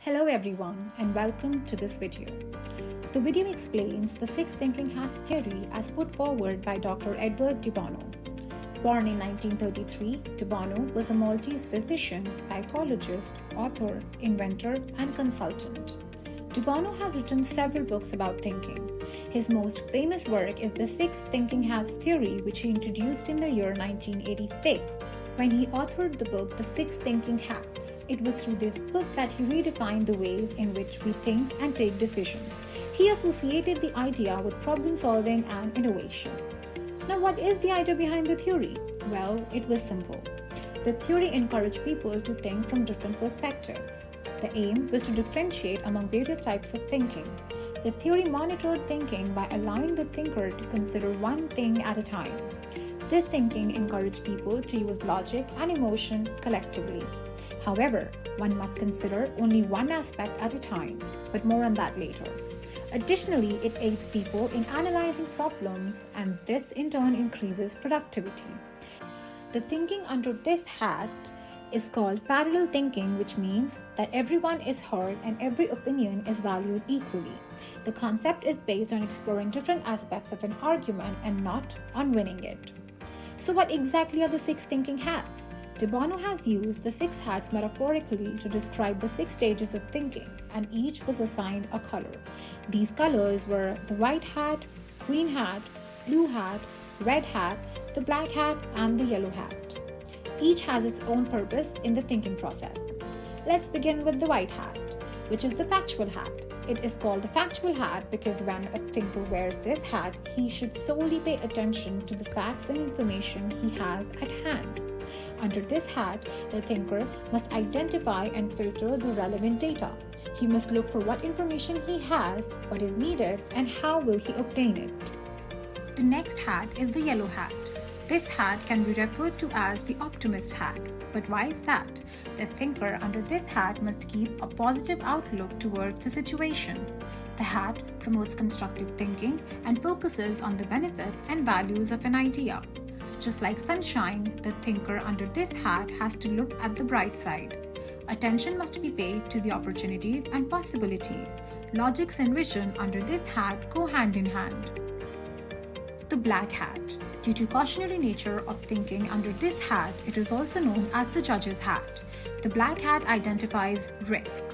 Hello everyone and welcome to this video. The video explains the six thinking hats theory as put forward by Dr. Edward de Bono. Born in 1933, de Bono was a Maltese physician, psychologist, author, inventor, and consultant. De Bono has written several books about thinking. His most famous work is the six thinking hats theory, which he introduced in the year 1986. When he authored the book, The Six Thinking Hats. It was through this book that he redefined the way in which we think and take decisions. He associated the idea with problem solving and innovation. Now, what is the idea behind the theory? Well, it was simple. The theory encouraged people to think from different perspectives. The aim was to differentiate among various types of thinking. The theory monitored thinking by allowing the thinker to consider one thing at a time. This thinking encouraged people to use logic and emotion collectively. However, one must consider only one aspect at a time, but more on that later. Additionally, it aids people in analyzing problems, and this in turn increases productivity. The thinking under this hat is called parallel thinking, which means that everyone is heard and every opinion is valued equally. The concept is based on exploring different aspects of an argument and not on winning it. So what exactly are the six thinking hats? De Bono has used the six hats metaphorically to describe the six stages of thinking, and each was assigned a color. These colors were the white hat, green hat, blue hat, red hat, the black hat, and the yellow hat. Each has its own purpose in the thinking process. Let's begin with the white hat, which is the factual hat. It is called the factual hat because when a thinker wears this hat, he should solely pay attention to the facts and information he has at hand. Under this hat, the thinker must identify and filter the relevant data. He must look for what information he has, what is needed, and how will he obtain it. The next hat is the yellow hat. This hat can be referred to as the optimist hat. But why is that? The thinker under this hat must keep a positive outlook towards the situation. The hat promotes constructive thinking and focuses on the benefits and values of an idea. Just like sunshine, the thinker under this hat has to look at the bright side. Attention must be paid to the opportunities and possibilities. Logics and vision under this hat go hand in hand. The black hat. Due to cautionary nature of thinking under this hat, it is also known as the judge's hat. The black hat identifies risk.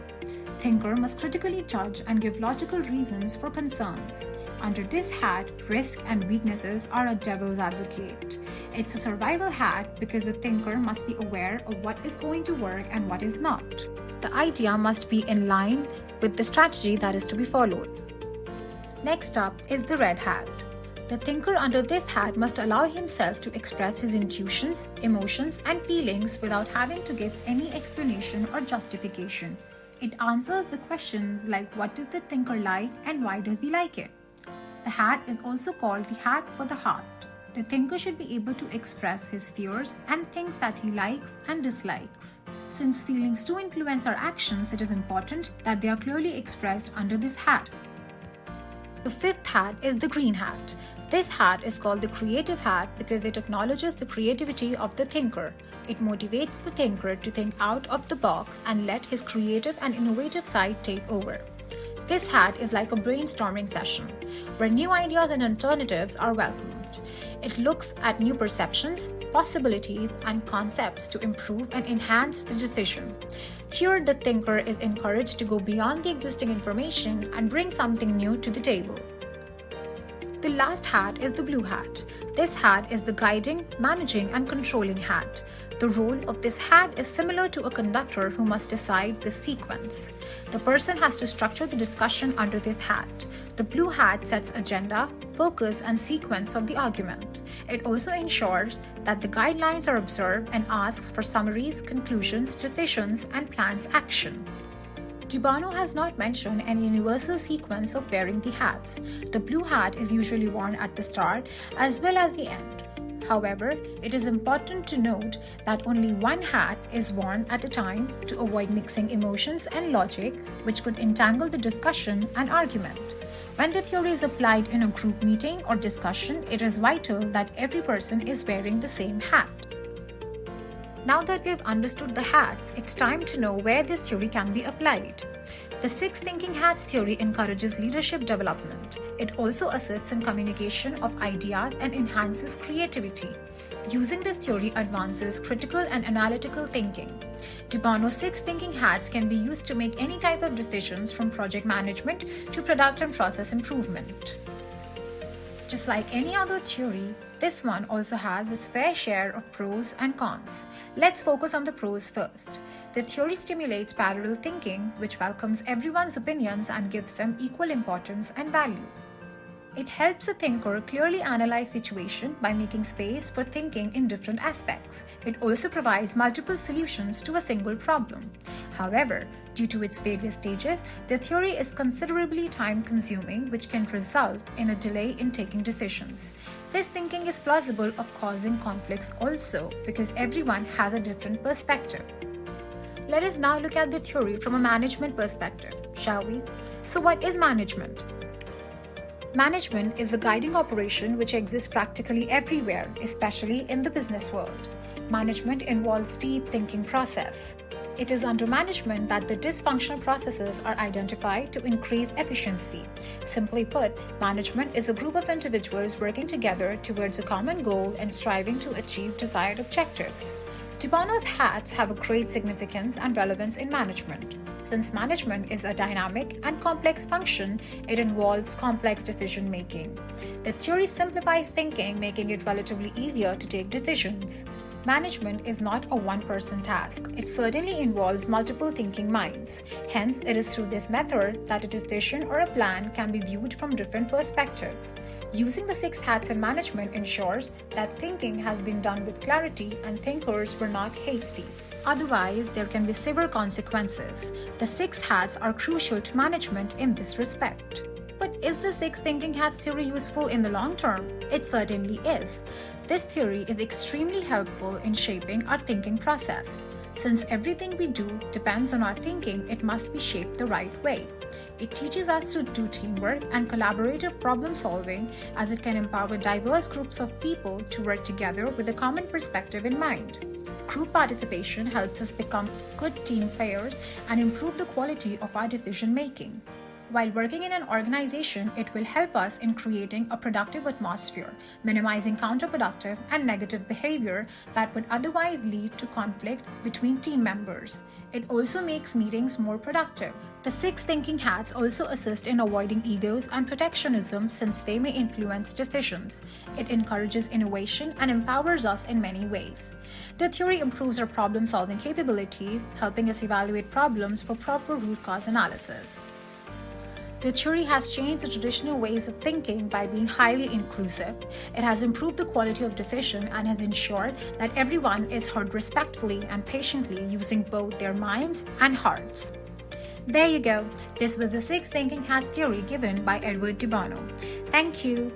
Thinker must critically judge and give logical reasons for concerns. Under this hat, risk and weaknesses are a devil's advocate. It's a survival hat because the thinker must be aware of what is going to work and what is not. The idea must be in line with the strategy that is to be followed. Next up is the red hat. The thinker under this hat must allow himself to express his intuitions, emotions, and feelings without having to give any explanation or justification. It answers the questions like what does the thinker like and why does he like it. The hat is also called the hat for the heart. The thinker should be able to express his fears and things that he likes and dislikes. Since feelings do influence our actions, it is important that they are clearly expressed under this hat. The fifth hat is the green hat. This hat is called the creative hat because it acknowledges the creativity of the thinker. It motivates the thinker to think out of the box and let his creative and innovative side take over. This hat is like a brainstorming session where new ideas and alternatives are welcomed. It looks at new perceptions, possibilities, and concepts to improve and enhance the decision. Here, the thinker is encouraged to go beyond the existing information and bring something new to the table. The last hat is the blue hat. This hat is the guiding, managing, and controlling hat. The role of this hat is similar to a conductor who must decide the sequence. The person has to structure the discussion under this hat. The blue hat sets agenda, focus, and sequence of the argument. It also ensures that the guidelines are observed and asks for summaries, conclusions, decisions, and plans action. De Bono has not mentioned any universal sequence of wearing the hats. The blue hat is usually worn at the start as well as the end. However, it is important to note that only one hat is worn at a time to avoid mixing emotions and logic, which could entangle the discussion and argument. When the theory is applied in a group meeting or discussion, it is vital that every person is wearing the same hat. Now that we've understood the hats, it's time to know where this theory can be applied. The six thinking hats theory encourages leadership development. It also assists in communication of ideas and enhances creativity. Using this theory advances critical and analytical thinking. De Bono's six thinking hats can be used to make any type of decisions from project management to product and process improvement. Just like any other theory, this one also has its fair share of pros and cons. Let's focus on the pros first. The theory stimulates parallel thinking, which welcomes everyone's opinions and gives them equal importance and value. It helps a thinker clearly analyze situation by making space for thinking in different aspects. It also provides multiple solutions to a single problem. However, due to its various stages, the theory is considerably time-consuming, which can result in a delay in taking decisions. This thinking is plausible of causing conflicts also because everyone has a different perspective. Let us now look at the theory from a management perspective, shall we? So what is management? Management is a guiding operation which exists practically everywhere, especially in the business world. Management involves deep thinking process. It is under management that the dysfunctional processes are identified to increase efficiency. Simply put, management is a group of individuals working together towards a common goal and striving to achieve desired objectives. De Bono's hats have a great significance and relevance in management. Since management is a dynamic and complex function, it involves complex decision making. The theory simplifies thinking, making it relatively easier to take decisions. Management is not a one-person task. It certainly involves multiple thinking minds. Hence, it is through this method that a decision or a plan can be viewed from different perspectives. Using the six hats in management ensures that thinking has been done with clarity and thinkers were not hasty. Otherwise, there can be severe consequences. The six hats are crucial to management in this respect. But is the six thinking hats theory useful in the long term? It certainly is. This theory is extremely helpful in shaping our thinking process. Since everything we do depends on our thinking, it must be shaped the right way. It teaches us to do teamwork and collaborative problem solving, as it can empower diverse groups of people to work together with a common perspective in mind. Group participation helps us become good team players and improve the quality of our decision making. While working in an organization, it will help us in creating a productive atmosphere, minimizing counterproductive and negative behavior that would otherwise lead to conflict between team members. It also makes meetings more productive. The six thinking hats also assist in avoiding egos and protectionism since they may influence decisions. It encourages innovation and empowers us in many ways. The theory improves our problem-solving capability, helping us evaluate problems for proper root cause analysis. The theory has changed the traditional ways of thinking by being highly inclusive. It has improved the quality of decision and has ensured that everyone is heard respectfully and patiently using both their minds and hearts. There you go. This was the six thinking hats theory given by Edward de Bono. Thank you.